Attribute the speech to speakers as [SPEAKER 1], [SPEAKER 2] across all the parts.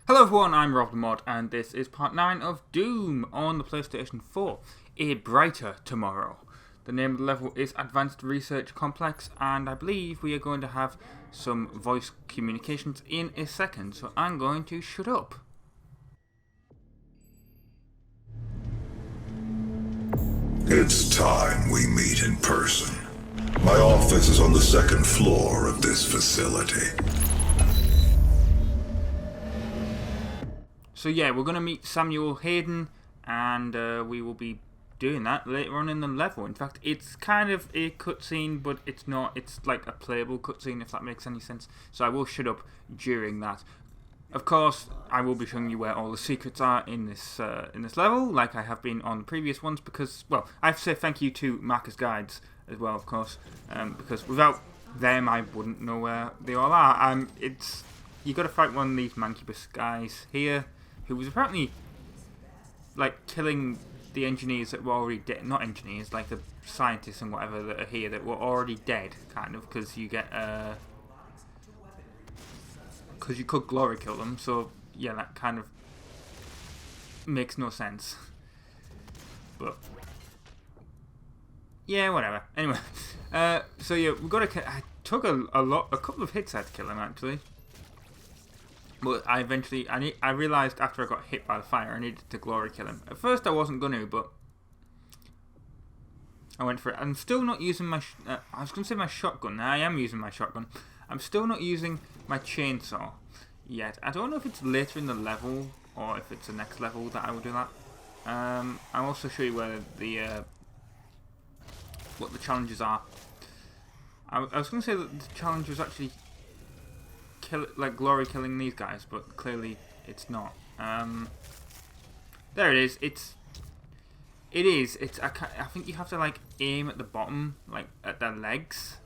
[SPEAKER 1] Hello everyone, I'm RobtheMod, and this is part 9 of Doom on the PlayStation 4, A Brighter Tomorrow. The name of the level is Advanced Research Complex, and I believe we are going to have some voice communications in a second, so I'm going to shut up.
[SPEAKER 2] It's time we meet in person. My office is on the second floor of this facility.
[SPEAKER 1] So yeah, we're going to meet Samuel Hayden, and we will be doing that later on in the level. In fact, it's kind of a cutscene, but it's not. It's like a playable cutscene, if that makes any sense. So I will shut up during that. Of course, I will be showing you where all the secrets are in this level, like I have been on the previous ones, because, well, I have to say thank you to Marcus Guides as well, of course, because without them I wouldn't know where they all are. You got to fight one of these Mancubus guys here, who was apparently, like, killing the engineers that were already dead. Not engineers, like the scientists and whatever that are here that were already dead, kind of, because you get, because you could glory kill them, so, yeah, that kind of makes no sense. But, yeah, whatever. Anyway, so, yeah, we got to, I took a couple of hits I had to kill him, actually. But I eventually, I realised after I got hit by the fire, I needed to glory kill him. At first I wasn't going to, but I went for it. I'm still not using my, I was going to say my shotgun. Now I am using my shotgun. I'm still not using my chainsaw yet. I don't know if it's later in the level, or if it's the next level that I will do that. I'll also show you where what the challenges are. I was going to say that the challenge was actually glory killing these guys, but clearly it's not. There it is. It is. I think you have to like aim at the bottom, like at their legs,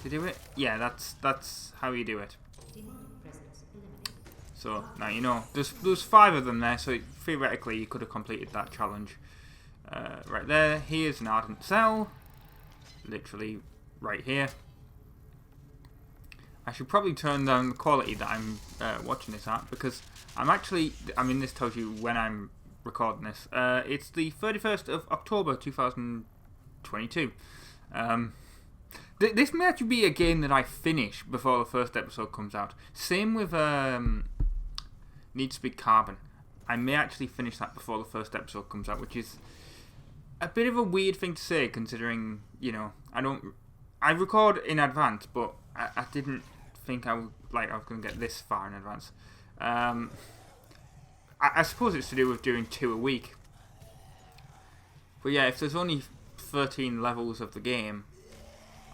[SPEAKER 1] to do it. Yeah, that's how you do it. So now you know. There's 5 of them there, so theoretically you could have completed that challenge. Right there. Here's an ardent cell, literally right here. I should probably turn down the quality that I'm watching this at, because I mean, this tells you when I'm recording this. It's the 31st of October 2022. This may actually be a game that I finish before the first episode comes out. Same with Need to Speak Carbon. I may actually finish that before the first episode comes out, which is a bit of a weird thing to say, considering, you know, I record in advance, but I didn't think I was going to get this far in advance. I suppose it's to do with doing 2 a week. But yeah, if there's only 13 levels of the game,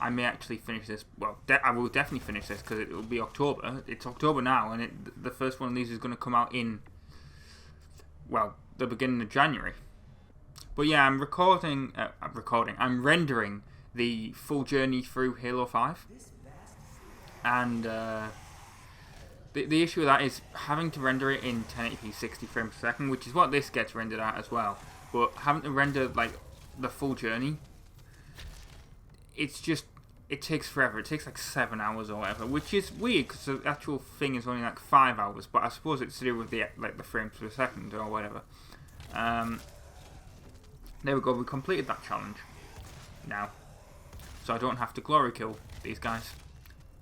[SPEAKER 1] I may actually finish this. Well, I will definitely finish this, because it will be October. It's October now, and the first one of these is going to come out in, well, the beginning of January. But yeah, I'm rendering the full journey through Halo 5. And the issue with that is having to render it in 1080p 60 frames per second, which is what this gets rendered at as well. But having to render like the full journey, it takes forever. It takes like 7 hours or whatever, which is weird because the actual thing is only like 5 hours. But I suppose it's to do with the frames per second or whatever. There we go. We completed that challenge now, so I don't have to glory kill these guys.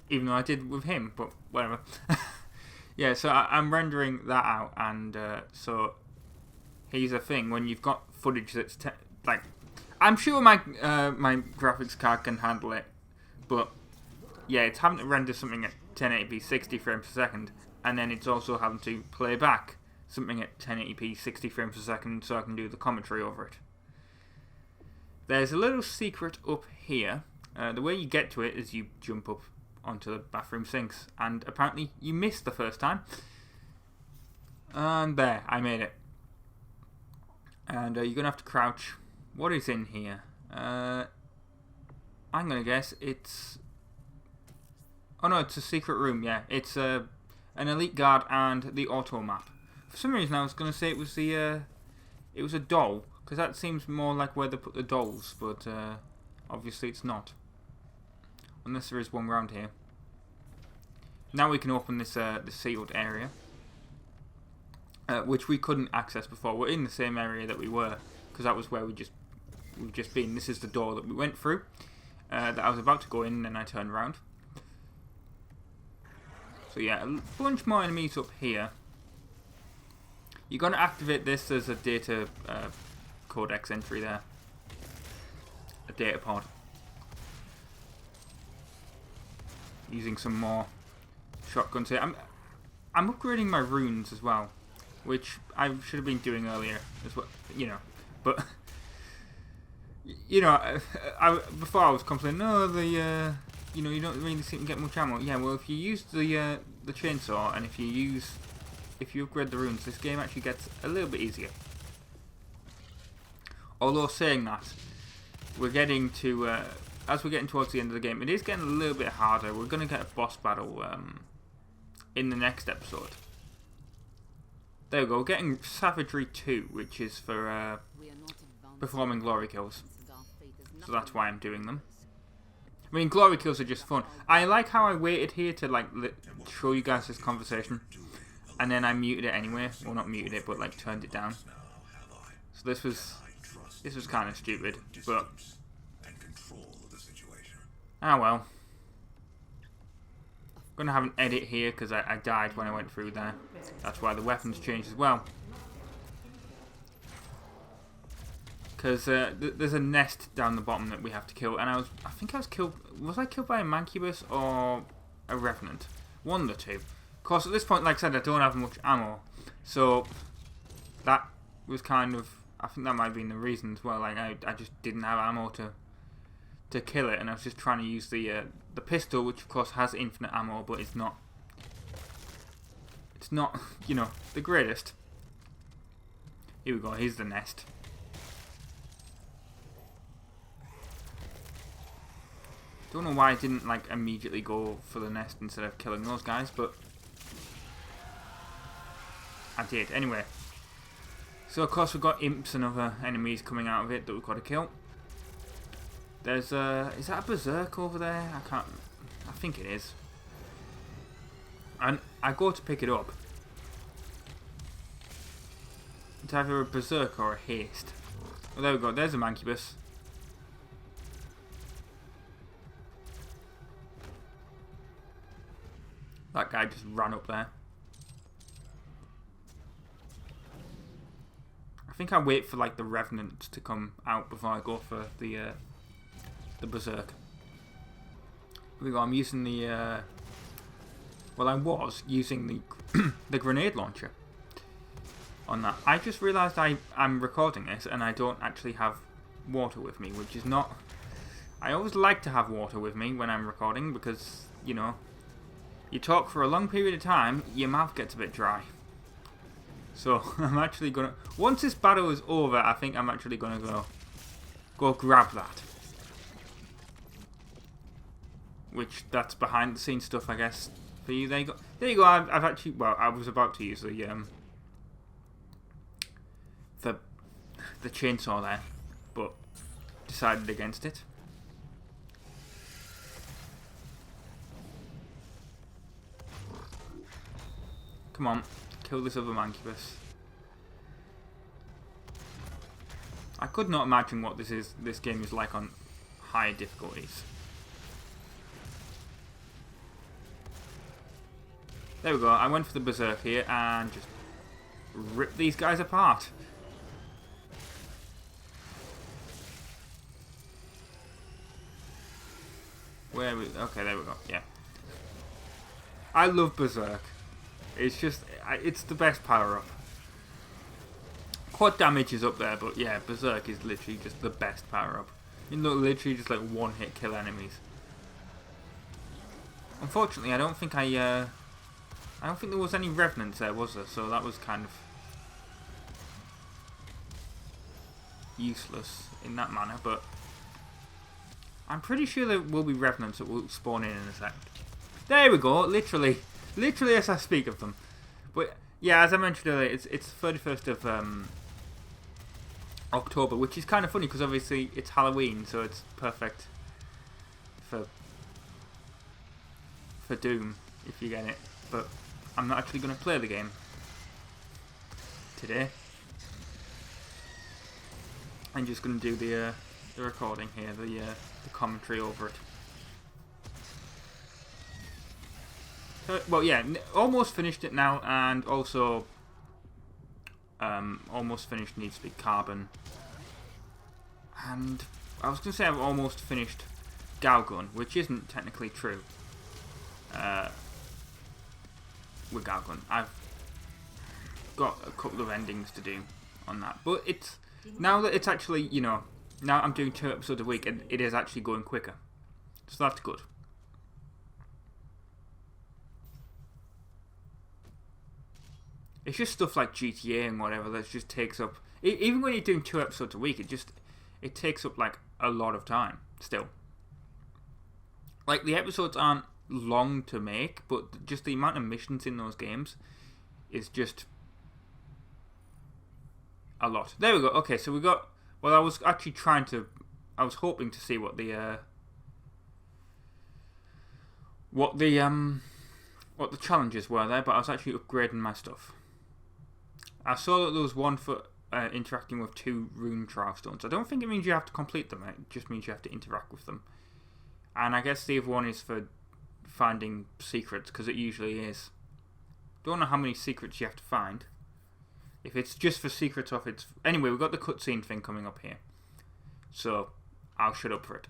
[SPEAKER 1] Even though I did with him, but whatever. Yeah, so I'm rendering that out, and so here's a thing: when you've got footage that's like, I'm sure my my graphics card can handle it, but yeah, it's having to render something at 1080p 60 frames per second, and then it's also having to play back something at 1080p 60 frames per second, so I can do the commentary over it. There's a little secret up here. The way you get to it is you jump up onto the bathroom sinks, and apparently you missed the first time, and there, I made it. And you're gonna have to crouch. What is in here? I'm gonna guess it's, oh no, it's a secret room. Yeah, it's an elite guard and the auto map. For some reason I was gonna say it was a doll, because that seems more like where they put the dolls, but obviously it's not. Unless there is one around here. now we can open this the sealed area, which we couldn't access before. We're in the same area that we were, because that was where we've just been. This is the door that we went through, that I was about to go in, and then I turned around. So yeah, a bunch more enemies up here. You're going to activate this as a data codex entry there. A data pod. Using some more shotguns here. I'm upgrading my runes as well, which I should have been doing earlier as well, you know. But you know, before I was complaining, no, you know, you don't really seem to get much ammo. Yeah, well, if you use the chainsaw, and if you upgrade the runes, this game actually gets a little bit easier. Although saying that, we're getting to as we're getting towards the end of the game, it is getting a little bit harder. We're going to get a boss battle in the next episode. There we go, getting Savagery 2, which is for performing glory kills. So that's why I'm doing them. I mean, glory kills are just fun. I like how I waited here to like show you guys this conversation, and then I muted it anyway. Well, not muted it, but like turned it down. So this was kind of stupid, but ah well. I'm gonna have an edit here because I died when I went through there. That's why the weapons changed as well. Because there's a nest down the bottom that we have to kill, and I think I was killed. Was I killed by a Mancubus or a Revenant? One of the two. Of course, at this point, like I said, I don't have much ammo, so that was kind of. I think that might have been the reason as well. Like I just didn't have ammo to kill it, and I was just trying to use the pistol, which of course has infinite ammo, but it's not. It's not, you know, the greatest. Here we go. Here's the nest. Don't know why I didn't like immediately go for the nest instead of killing those guys, but I did anyway. So of course we've got imps and other enemies coming out of it that we've got to kill. There's is that a berserk over there? I think it is. And I go to pick it up. It's either a berserk or a haste. Oh, there we go. There's a Mancubus. That guy just ran up there. I think I wait for like the Revenant to come out before I go for the berserk. Here we go. I'm using the well, I was using the the grenade launcher on that. I just realised I'm recording this and I don't actually have water with me, which is not. I always like to have water with me when I'm recording because, you know, you talk for a long period of time, your mouth gets a bit dry. So I'm actually gonna, once this battle is over, I think I'm actually gonna go grab that. Which that's behind the scenes stuff, I guess, for you. There you go. There you go. I've actually, well, I was about to use the chainsaw there, but decided against it. Come on, kill this other Mancubus. I could not imagine what this game is like on higher difficulties. There we go, I went for the berserk here and just ripped these guys apart. Okay, there we go, yeah. I love berserk. It's just, it's the best power up. Quad damage is up there, but yeah, berserk is literally just the best power up. You know, literally just like one hit kill enemies. Unfortunately, I don't think there was any Revenants there, was there? So that was kind of useless in that manner, but I'm pretty sure there will be Revenants that will spawn in a sec. There we go, literally as I speak of them. But yeah, as I mentioned earlier, it's the 31st of October, which is kind of funny because obviously it's Halloween, so it's perfect for Doom. if you get it. But I'm not actually going to play the game today. I'm just going to do the recording here, the commentary over it. So, well, yeah, almost finished it now, and also almost finished Need to Be Carbon. And I was going to say I've almost finished Galgun, which isn't technically true. With Galgun, I've got a couple of endings to do on that, but it's now that it's actually, you know, now I'm doing 2 episodes a week, and it is actually going quicker, so that's good. It's just stuff like GTA and whatever that just takes up, even when you're doing 2 episodes a week, it takes up like a lot of time still. Like, the episodes aren't long to make, but just the amount of missions in those games is just a lot. There we go. Okay, so we got, well, I was actually I was hoping to see what the challenges were there, but I was actually upgrading my stuff. I saw that there was one for interacting with 2 rune trial stones. I don't think it means you have to complete them, it just means you have to interact with them. And I guess the other one is for finding secrets, because it usually is. Don't know how many secrets you have to find. If it's just for secrets off, it's... Anyway, we've got the cutscene thing coming up here. So, I'll shut up for it.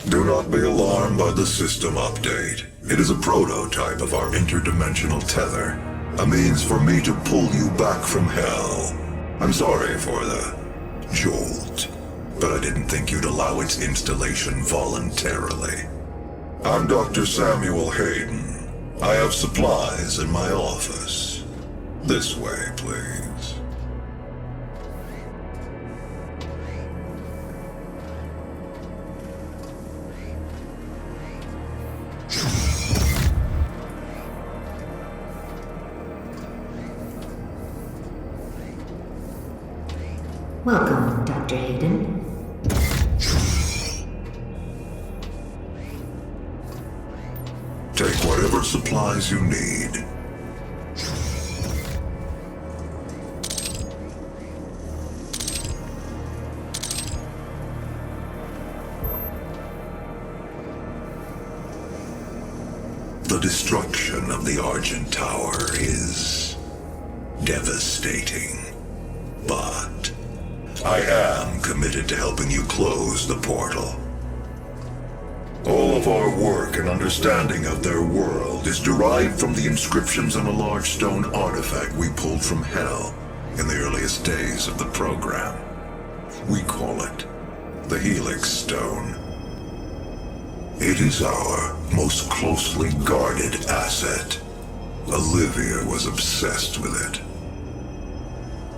[SPEAKER 2] Do not be alarmed by the system update. It is a prototype of our interdimensional tether. A means for me to pull you back from hell. I'm sorry for the jolt, but I didn't think you'd allow its installation voluntarily. I'm Dr. Samuel Hayden. I have supplies in my office. This way, please.
[SPEAKER 3] Welcome, Dr. Hayden.
[SPEAKER 2] Take whatever supplies you need. The destruction of the Argent Tower is devastating, but I am committed to helping you close the portal. All of our work and understanding of their world is derived from the inscriptions on a large stone artifact we pulled from Hell in the earliest days of the program. We call it the Helix Stone. It is our most closely guarded asset. Olivia was obsessed with it.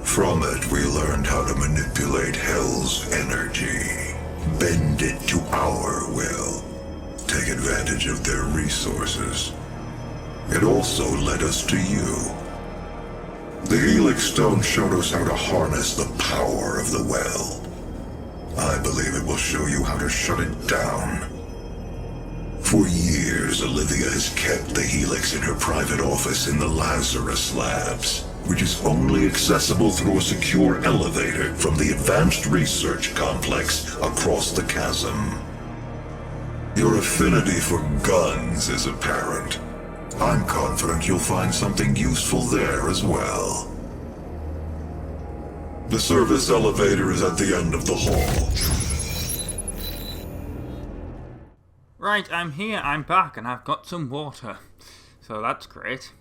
[SPEAKER 2] From it, we learned how to manipulate Hell's energy, bend it to our will, take advantage of their resources. It also led us to you. The Helix Stone showed us how to harness the power of the well. I believe it will show you how to shut it down. For years, Olivia has kept the Helix in her private office in the Lazarus Labs, which is only accessible through a secure elevator from the Advanced Research Complex across the chasm. Your affinity for guns is apparent. I'm confident you'll find something useful there as well. The service elevator is at the end of the hall.
[SPEAKER 1] Right, I'm here, I'm back, and I've got some water. So that's great.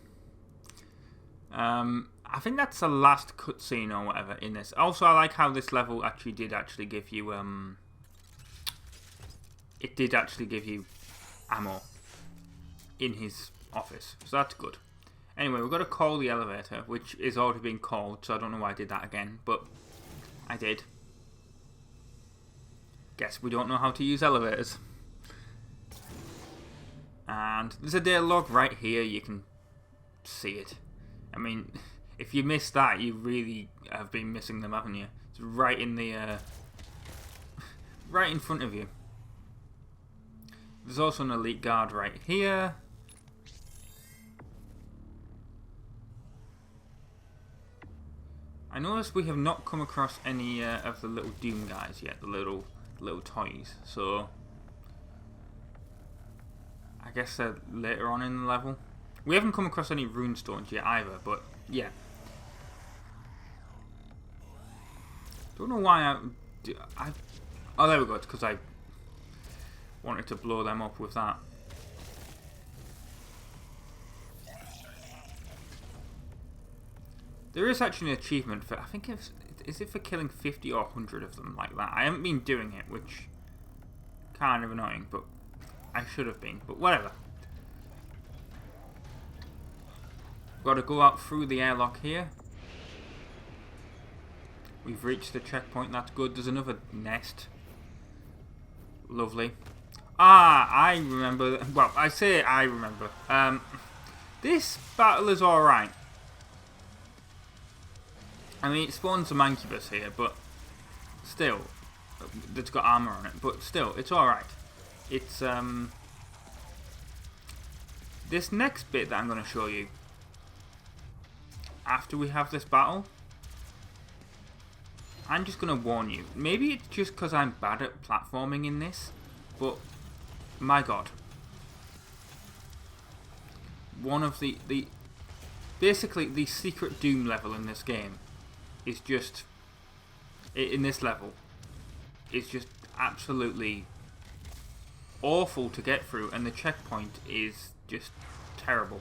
[SPEAKER 1] I think that's the last cutscene or whatever in this. Also, I like how this level did actually give you, it did actually give you ammo in his office. So that's good. Anyway, we've got to call the elevator, which is already being called, so I don't know why I did that again, but I did. Guess we don't know how to use elevators. And there's a data log right here, you can see it. I mean, if you missed that, you really have been missing them, haven't you? It's right in the right in front of you. There's also an elite guard right here. I notice we have not come across any of the little Doom guys yet, the little toys. So I guess they're later on in the level. We haven't come across any rune stones yet either, but yeah. Don't know why oh, there we go. It's because I wanted to blow them up with that. There is actually an achievement for, I think is it for killing 50 or 100 of them like that? I haven't been doing it, which kind of annoying, but I should have been. But whatever. Got to go out through the airlock here. We've reached the checkpoint, that's good. There's another nest. Lovely. Ah, I remember. Well, I say I remember. This battle is alright. I mean, it spawns a Mancubus here, but still. That's got armor on it, but still, it's alright. It's, this next bit that I'm going to show you, after we have this battle, I'm just going to warn you. Maybe it's just because I'm bad at platforming in this, but my god. One of the basically the secret Doom level in this game is just, in this level, is just absolutely awful to get through, and the checkpoint is just terrible.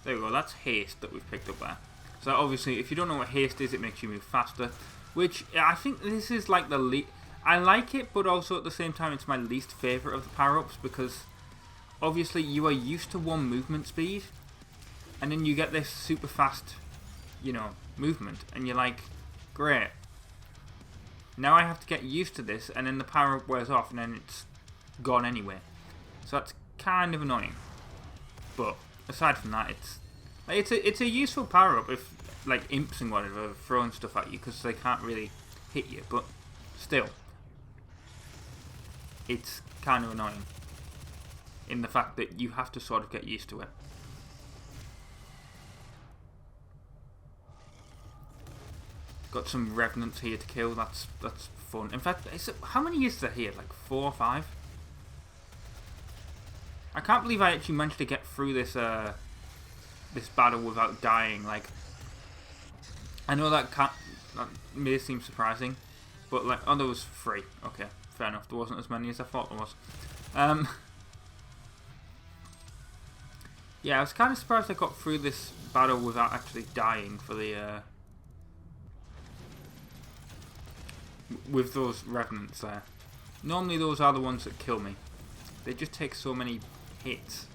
[SPEAKER 1] There we go, that's haste that we've picked up there. So obviously, if you don't know what haste is, it makes you move faster, which I think this is like the least. I like it, but also at the same time, it's my least favourite of the power-ups, because obviously you are used to one movement speed, and then you get this super fast, you know, movement, and you're like, great. Now I have to get used to this, and then the power-up wears off, and then it's gone anyway. So that's kind of annoying. But aside from that, it's a useful power-up if, like, imps and whatever are throwing stuff at you, because they can't really hit you, but still. It's kind of annoying in the fact that you have to sort of get used to it. Got some revenants here to kill. That's fun. In fact, how many is there here? Like 4 or 5? I can't believe I actually managed to get through this this battle without dying. Like, I know that may seem surprising, but like, oh, there was 3. Okay, fair enough. There wasn't as many as I thought there was. Yeah, I was kind of surprised I got through this battle without actually dying for the with those revenants there. Normally those are the ones that kill me. They just take so many hits.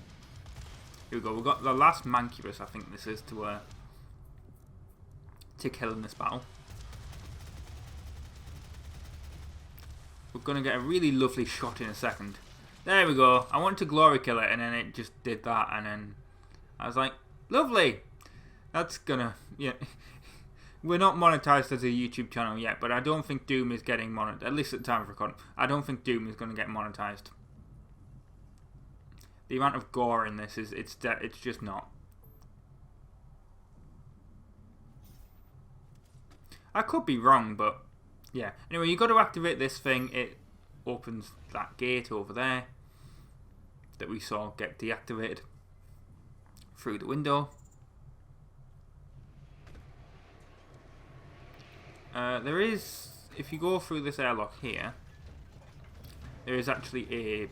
[SPEAKER 1] Here we go. We've got the last Mancubus, I think this is, to kill in this battle. We're going to get a really lovely shot in a second. There we go. I wanted to glory kill it, and then it just did that, and then I was like, lovely! That's gonna... yeah. We're not monetized as a YouTube channel yet, but I don't think Doom is getting monetized, at least at the time of recording. I don't think Doom is going to get monetized. The amount of gore in this is, it's just not. I could be wrong, but yeah. Anyway, you got to activate this thing. It opens that gate over there that we saw get deactivated through the window. There is, if you go through this airlock here, there is actually a,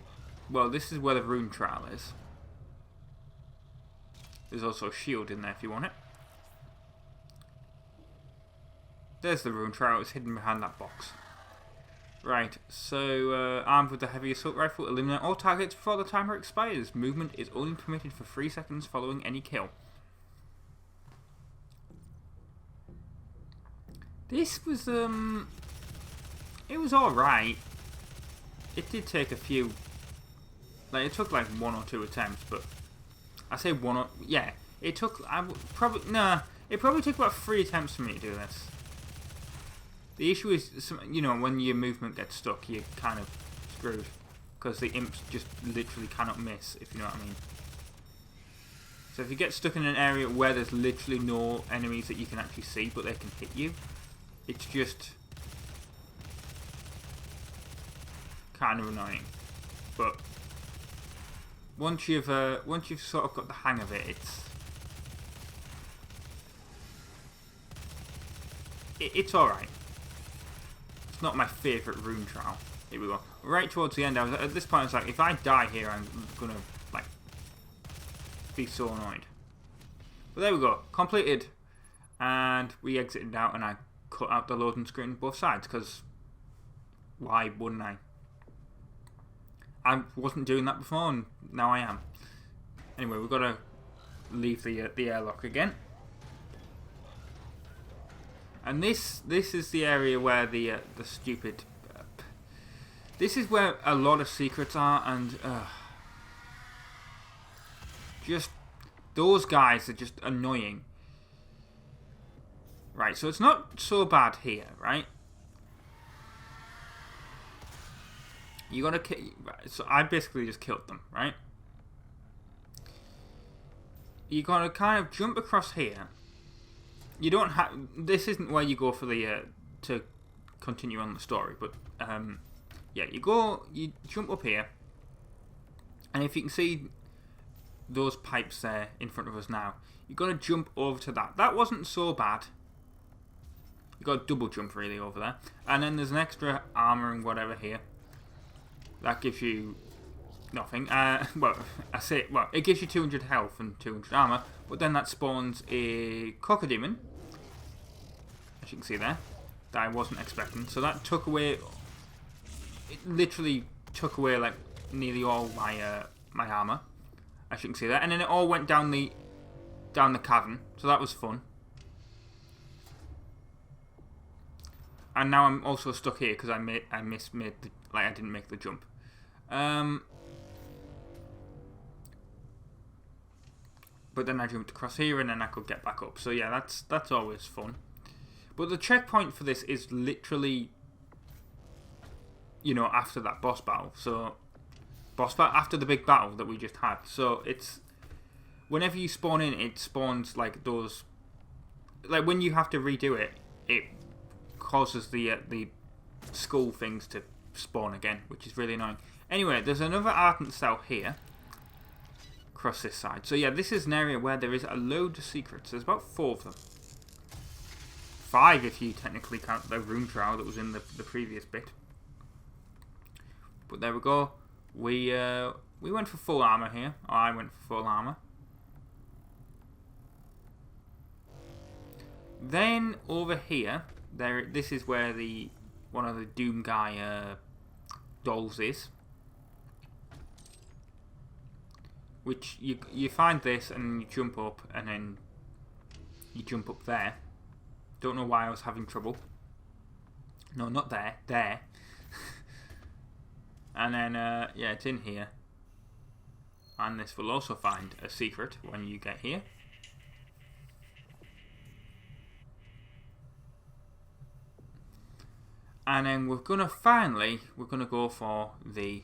[SPEAKER 1] well, this is where the rune trial is. There's also a shield in there if you want it. There's the rune trial, it's hidden behind that box. Right, so armed with the heavy assault rifle, eliminate all targets before the timer expires. Movement is only permitted for 3 seconds following any kill. This was, it was alright. It did take a few, like, it took like 1 or 2 attempts, but I say 1 or, yeah, it took, It probably took about 3 attempts for me to do this. The issue is, you know, when your movement gets stuck, you're kind of screwed. Because the imps just literally cannot miss, if you know what I mean. So if you get stuck in an area where there's literally no enemies that you can actually see, but they can hit you, it's just kind of annoying. But once you've sort of got the hang of it, it's all right. It's not my favourite room trial. Here we go. Right towards the end, at this point I was like, if I die here, I'm gonna like be so annoyed. But there we go, completed, and we exited out, and I cut out the loading screen both sides because why wouldn't I? I wasn't doing that before, and now I am. Anyway, we've got to leave the airlock again. And this is the area where the stupid... this is where a lot of secrets are, and... just... those guys are just annoying. Right, so it's not so bad here, right? You gotta kill... so I basically just killed them, right? You gotta kind of jump across here. You don't have... this isn't where you go for the... to continue on the story, but... yeah, you jump up here. And if you can see those pipes there in front of us now, you gotta jump over to that. That wasn't so bad. You got a double jump really over there. And then there's an extra armor and whatever here. That gives you nothing. Well, it gives you 200 health and 200 armor, but then that spawns a cocodemon, as you can see there, that I wasn't expecting. So that took away, it literally took away like nearly all my armor, as you can see there, and then it all went down the cavern. So that was fun. And now I'm also stuck here because I didn't make the jump. But then I jumped across here and then I could get back up. So yeah, that's always fun. But the checkpoint for this is literally, you know, after that boss battle. So after the big battle that we just had. So it's whenever you spawn in, it spawns like those. Like when you have to redo it, it causes the skull things to spawn again, which is really annoying. Anyway, there's another ardent cell here across this side. So yeah, this is an area where there is a load of secrets. There's about 4 of them. 5 if you technically count the room trial that was in the previous bit. But there we go. We went for full armor here. Or I went for full armor. Then over here, this is where one of the Doom guy dolls is. Which you find this and you jump up and then you jump up there. Don't know why I was having trouble. No, not there. There. And then yeah, it's in here. And this will also find a secret when you get here. And then we're gonna go for the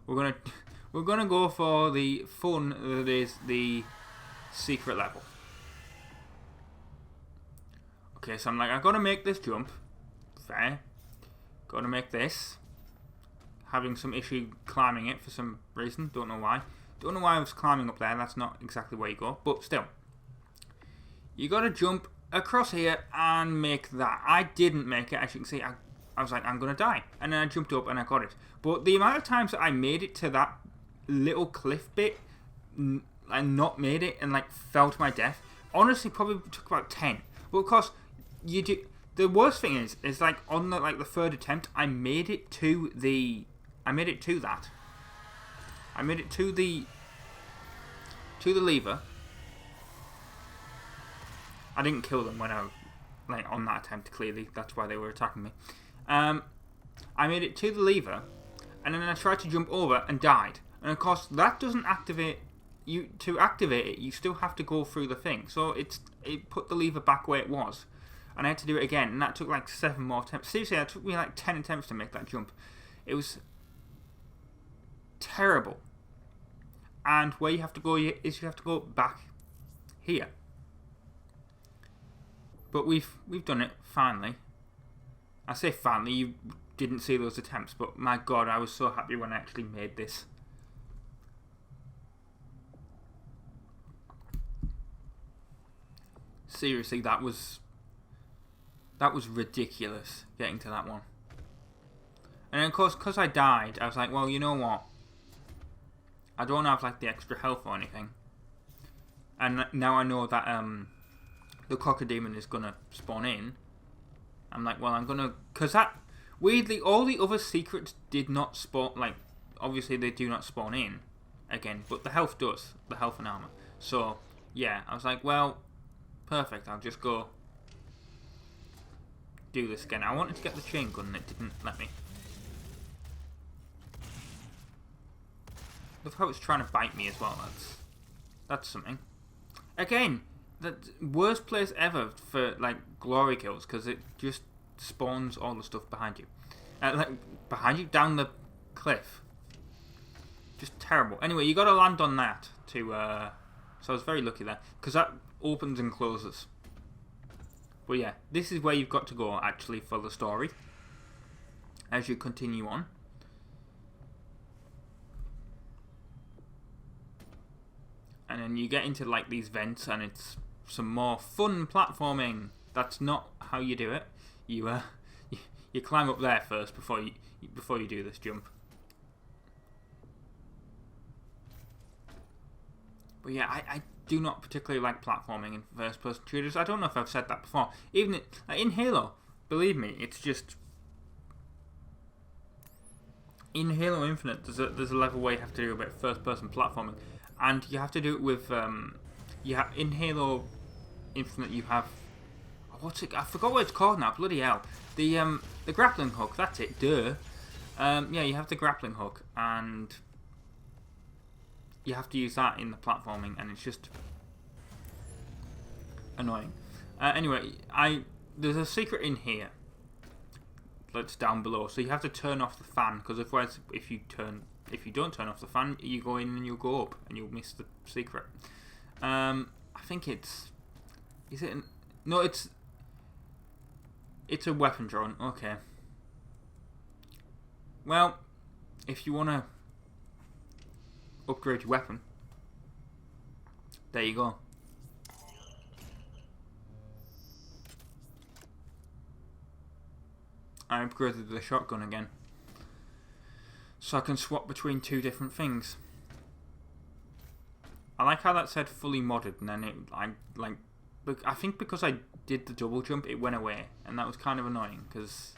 [SPEAKER 1] we're gonna go for the fun that is the secret level. Okay, so I'm like, I've got to make this jump. Fair. Got to make this. Having some issue climbing it for some reason. Don't know why. Don't know why I was climbing up there. That's not exactly where you go. But still, you got to jump across here and make that. I didn't make it. As you can see, I was like, I'm going to die. And then I jumped up and I got it. But the amount of times that I made it to that little cliff bit and not made it and like fell to my death, honestly probably took about 10. But of course, you do. The worst thing is like on the third attempt, I made it to that. I made it to the lever. I didn't kill them when I was on that attempt. Clearly, that's why they were attacking me. I made it to the lever, and then I tried to jump over and died. And of course, that doesn't activate to activate it, you still have to go through the thing. So it put the lever back where it was, and I had to do it again, and that took like 7 more attempts. Seriously, it took me like 10 attempts to make that jump. It was terrible. And where you have to go is you have to go back here. But we've done it finally. I say finally. You didn't see those attempts, but my God, I was so happy when I actually made this. Seriously, that was ridiculous, getting to that one. And of course, because I died, I was like, well, you know what? I don't have like the extra health or anything. And now I know that the Crocodemon is gonna spawn in. I'm like, well, I'm gonna, because that weirdly all the other secrets did not spawn. Like, obviously they do not spawn in again, but the health does, the health and armor. So yeah, I was like, well, perfect. I'll just go do this again. I wanted to get the chain gun and it didn't let me. Look how it's trying to bite me as well. That's something. Again, the worst place ever for like glory kills, because it just spawns all the stuff behind you, like behind you down the cliff. Just terrible. Anyway, you got to land on that to. So I was very lucky there, because that opens and closes. But yeah, this is where you've got to go actually for the story as you continue on. And then you get into like these vents, and it's some more fun platforming. That's not how you do it. You you climb up there first before you do this jump. But yeah, I do not particularly like platforming in first-person shooters. I don't know if I've said that before. Even in Halo, believe me, it's just in Halo Infinite. There's a level where you have to do a bit of first-person platforming, and you have to do it with in Halo Infinite you have I forgot what it's called now. Bloody hell! The grappling hook. That's it. Duh. Yeah, you have the grappling hook, and you have to use that in the platforming, and it's just annoying. Anyway, there's a secret in here that's down below, so you have to turn off the fan, because otherwise, if you don't turn off the fan, you go in and you'll go up, and you'll miss the secret. I think it's a weapon drone. Okay. Well, if you want to upgrade your weapon, there you go. I upgraded the shotgun again, so I can swap between 2 different things. I like how that said fully modded, and then I think because I did the double jump, it went away, and that was kind of annoying, because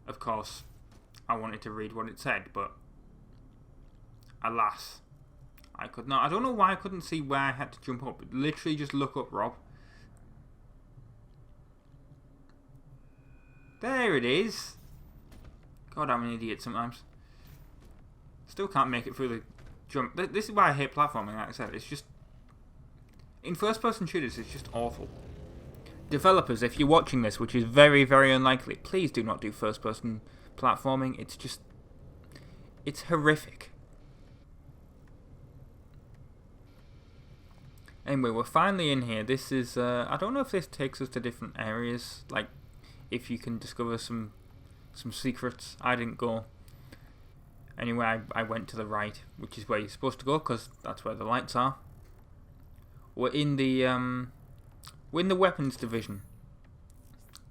[SPEAKER 1] of course I wanted to read what it said, but alas, I could not. I don't know why I couldn't see where I had to jump up. Literally just look up, Rob. There it is. God, I'm an idiot sometimes. Still can't make it through the jump. This is why I hate platforming, like I said. It's just, in first-person shooters, it's just awful. Developers, if you're watching this, which is very, very unlikely, please do not do first-person platforming. It's horrific. Anyway, we're finally in here. This is, I don't know if this takes us to different areas, like, if you can discover some secrets. I didn't go. Anyway, I went to the right, which is where you're supposed to go, because that's where the lights are. We're in the weapons division.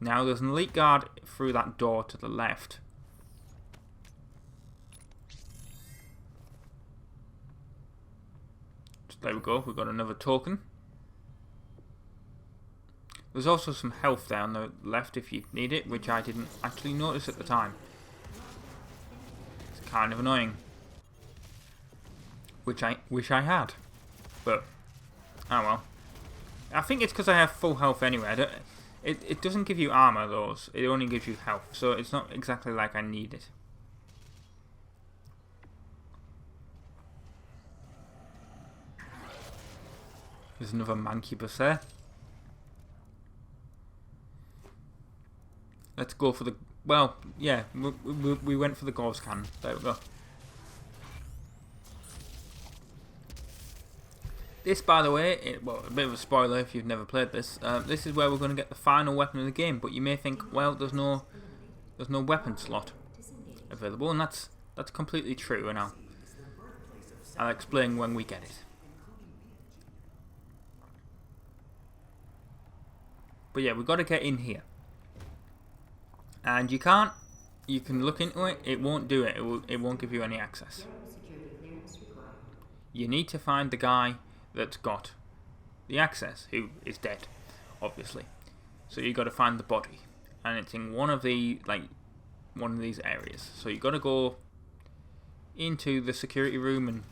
[SPEAKER 1] Now there's an elite guard through that door to the left. So there we go, we've got another token. There's also some health there on the left if you need it, which I didn't actually notice at the time. It's kind of annoying. Which I wish I had. But oh well. I think it's because I have full health anyway. It doesn't give you armor, those. It only gives you health, so it's not exactly like I need it. There's another mancubus there. Let's go for the... Well, yeah, we went for the gauze cannon. There we go. This, by the way, well, a bit of a spoiler if you've never played this. This is where we're going to get the final weapon of the game. But you may think, well, there's no weapon slot available, and that's completely true. And I'll explain when we get it. But yeah, we've got to get in here. And you can look into it, it won't do it, it won't give you any access. You need to find the guy that's got the access, who is dead, obviously. So you got to find the body. And it's in one of these areas. So you got to go into the security room and...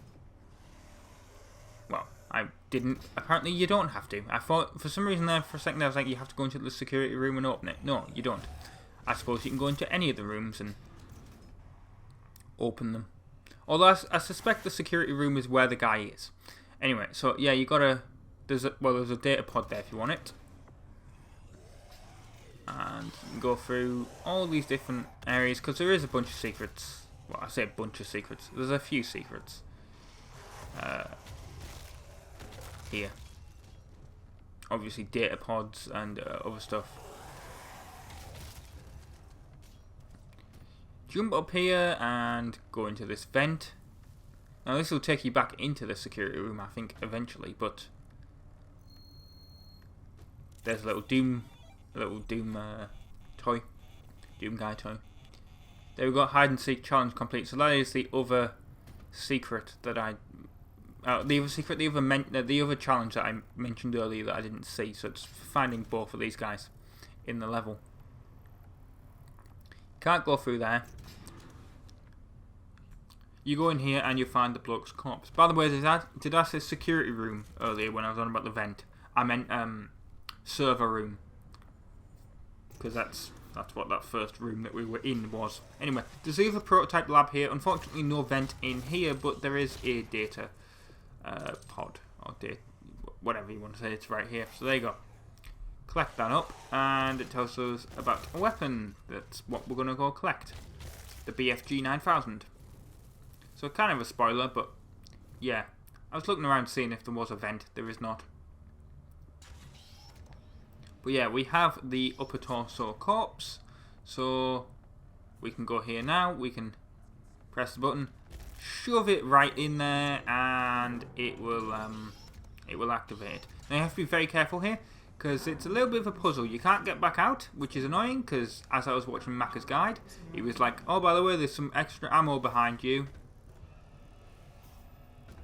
[SPEAKER 1] Well, I didn't... Apparently you don't have to. I thought, for some reason there, for a second I was like, you have to go into the security room and open it. No, you don't. I suppose you can go into any of the rooms and open them. Although I suspect the security room is where the guy is. Anyway, so yeah, you gotta... There's a data pod there if you want it. And you can go through all these different areas, because there is a bunch of secrets. Well, I say a bunch of secrets. There's a few secrets. Here. Obviously data pods and other stuff. Jump up here and go into this vent. Now this will take you back into the security room, I think, eventually, but there's a little Doom toy. Doom guy toy. There we go, hide and seek challenge complete. So that is the other secret that the other challenge that I mentioned earlier that I didn't see. So it's finding both of these guys in the level. Can't go through there. You go in here and you find the bloke's corpse. By the way, did I say security room earlier when I was on about the vent? I meant server room, because that's what that first room that we were in was. Anyway, there's either prototype lab here. Unfortunately, no vent in here, but there is a data pod or data, whatever you want to say. It's right here. So there you go. Collect that up, and it tells us about a weapon. That's what we're going to go collect. The BFG 9000. So kind of a spoiler, but yeah. I was looking around seeing if there was a vent. There is not. But yeah, we have the upper torso corpse. So we can go here now. We can press the button, shove it right in there, and it will activate. Now you have to be very careful here, because it's a little bit of a puzzle. You can't get back out, which is annoying, because as I was watching Macca's guide, he was like, oh, by the way, there's some extra ammo behind you.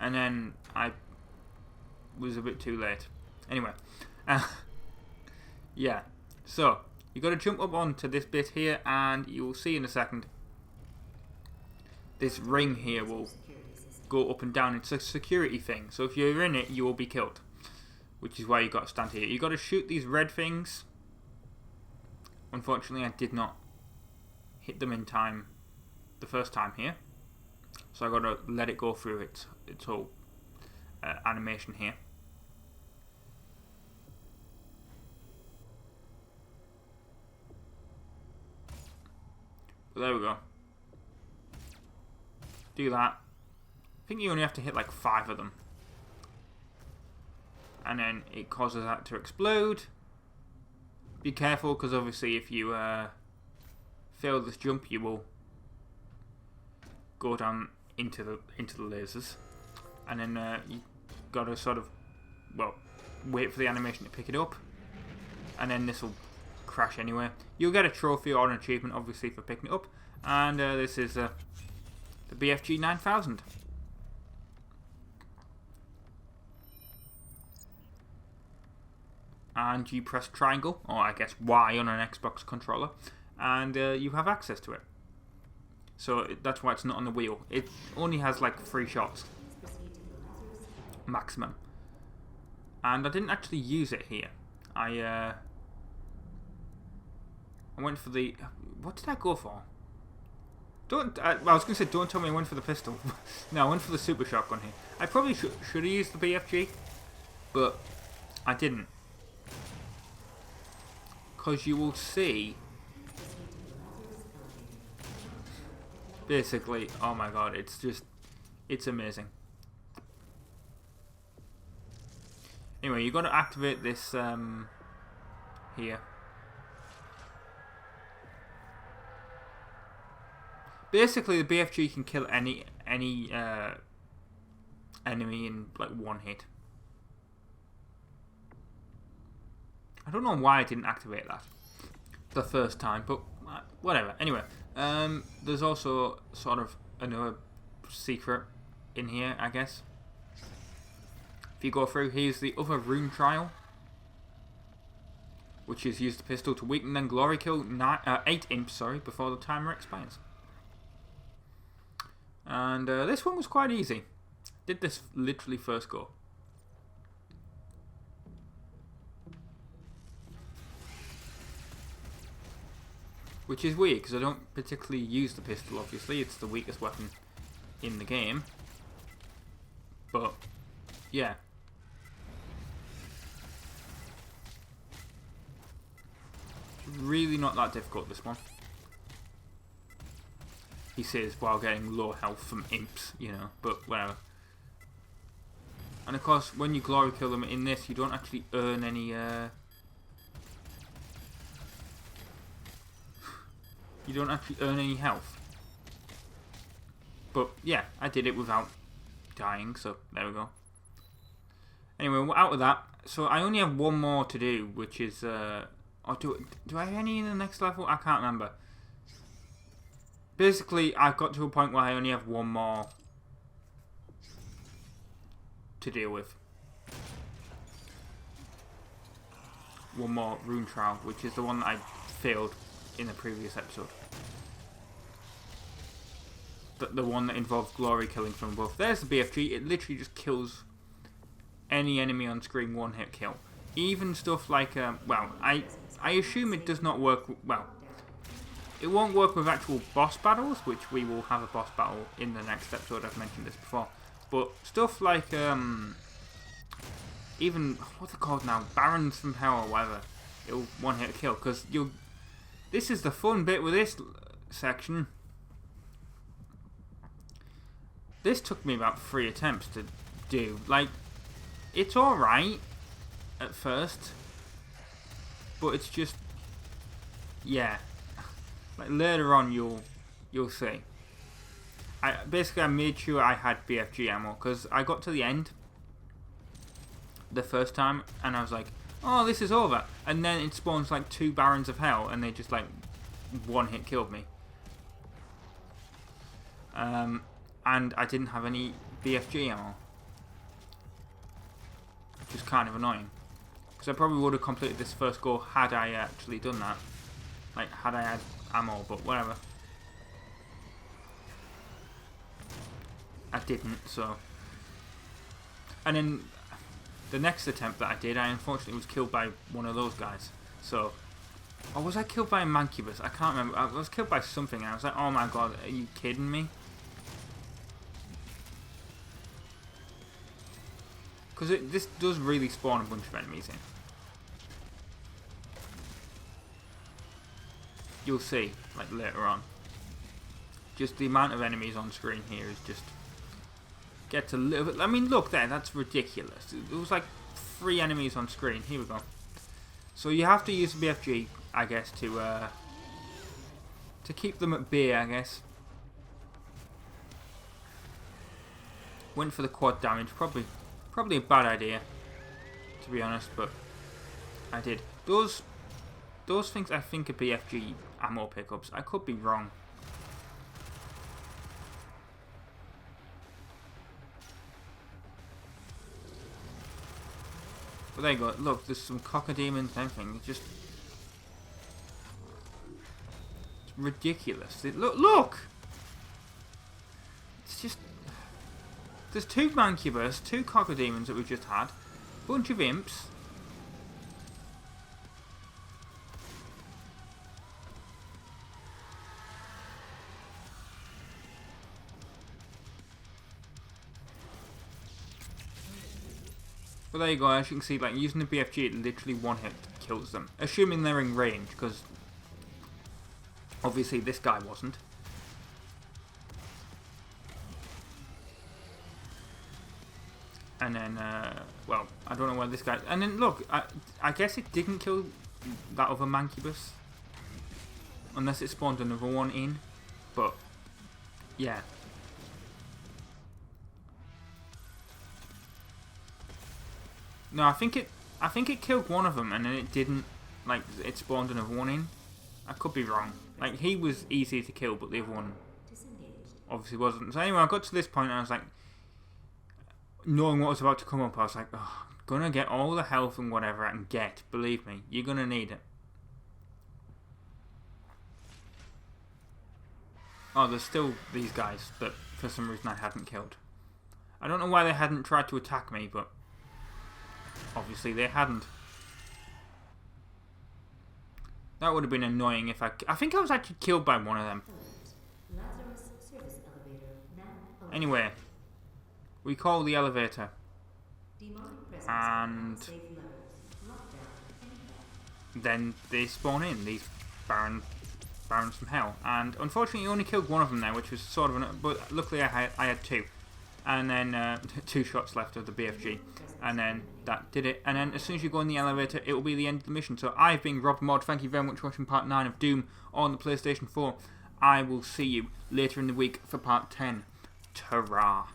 [SPEAKER 1] And then I was a bit too late. Anyway, yeah. So, you got to jump up onto this bit here, and you'll see in a second, this ring here will go up and down. It's a security thing, so if you're in it, you will be killed. Which is why you got to stand here. You got to shoot these red things. Unfortunately, I did not hit them in time the first time here, so I got to let it go through its whole animation here. But there we go. Do that. I think you only have to hit like 5 of them. And then it causes that to explode. Be careful, because obviously if you fail this jump, you will go down into the lasers. And then you gotta sort of, well, wait for the animation to pick it up. And then this will crash anyway. You'll get a trophy or an achievement, obviously, for picking it up. And this is the BFG 9000. And you press triangle, or I guess Y on an Xbox controller, and you have access to it. So that's why it's not on the wheel. It only has like 3 shots maximum. And I didn't actually use it here. I went for the... What did I go for? I was going to say, don't tell me I went for the pistol. No, I went for the super shotgun here. I probably should have used the BFG, but I didn't. Because you will see... Basically, oh my god, it's just... It's amazing. Anyway, you've got to activate this, here. Basically, the BFG can kill any enemy in, like, one hit. I don't know why I didn't activate that the first time, but whatever. Anyway, there's also sort of another secret in here, I guess. If you go through, here's the other rune trial, which is use the pistol to weaken and glory kill 8 imps, before the timer expires. And this one was quite easy. Did this literally first go. Which is weird, because I don't particularly use the pistol, obviously. It's the weakest weapon in the game. But, yeah. It's really not that difficult, this one. He says, while getting low health from imps, you know, but whatever. And of course, when you glory kill them in this, you don't actually earn any, you don't actually earn any health. But yeah, I did it without dying, so there we go. Anyway, out of that, so I only have one more to do, which is, or do I have any in the next level? I can't remember. Basically, I've got to a point where I only have one more to deal with. One more rune trial, which is the one that I failed in the previous episode. The one that involves glory killing from above. There's the BFG. It literally just kills any enemy on screen, one hit kill. Even stuff like, well, I assume it does not work, well, it won't work with actual boss battles, which we will have a boss battle in the next episode. I've mentioned this before. But stuff like, even, what's it called now? Barons from Hell or whatever. It'll one hit kill, because you'll, this is the fun bit with this section. This took me about 3 attempts to do. Like, it's alright at first, but it's just, yeah. Like later on, you'll see. I made sure I had BFG ammo because I got to the end the first time and I was like, oh, this is over. And then it spawns like 2 Barons of Hell and they just like one hit killed me. And I didn't have any BFG ammo, which is kind of annoying because I probably would have completed this first go had I actually done that. Like had I had ammo, but whatever. I didn't, so. And then the next attempt that I did, I unfortunately was killed by one of those guys. So, or was I killed by a Mancubus? I can't remember. I was killed by something and I was like, oh my god, are you kidding me? Because this does really spawn a bunch of enemies in. You'll see, like later on. Just the amount of enemies on screen here is just gets a little bit. I mean, look there, that's ridiculous. It was like 3 enemies on screen. Here we go. So you have to use the BFG, I guess, to keep them at bay, I guess. Went for the quad damage, probably a bad idea, to be honest, but I did. Those things I think are BFG ammo pickups. I could be wrong. But there you go. Look, there's some cockademons and everything. It's just ridiculous. Look! It's just... There's 2 Mancubus, 2 cockademons that we've just had. Bunch of imps. But there you go, as you can see, like using the BFG, it literally one-hit kills them. Assuming they're in range, because obviously this guy wasn't. And then, well, I don't know where this guy... And then, look, I guess it didn't kill that other Mancubus. Unless it spawned another one in. But, yeah. No, I think it killed one of them, and then it didn't, like, it spawned another one in. I could be wrong. Like, he was easy to kill, but the other one obviously wasn't. So anyway, I got to this point, and I was like, knowing what was about to come up, I was like, oh, I'm gonna get all the health and whatever I can get. Believe me, you're gonna need it. Oh, there's still these guys that for some reason I hadn't killed. I don't know why they hadn't tried to attack me, but obviously they hadn't. That would have been annoying if I think I was actually killed by one of them. Anyway, we call the elevator, and then they spawn in, these barons from hell. And unfortunately you only killed one of them there, which was sort of but luckily I had two. And then 2 shots left of the BFG. And then that did it. And then as soon as you go in the elevator, it will be the end of the mission. So I've been RobtheMod. Thank you very much for watching part 9 of Doom on the PlayStation 4. I will see you later in the week for part 10. Ta-ra.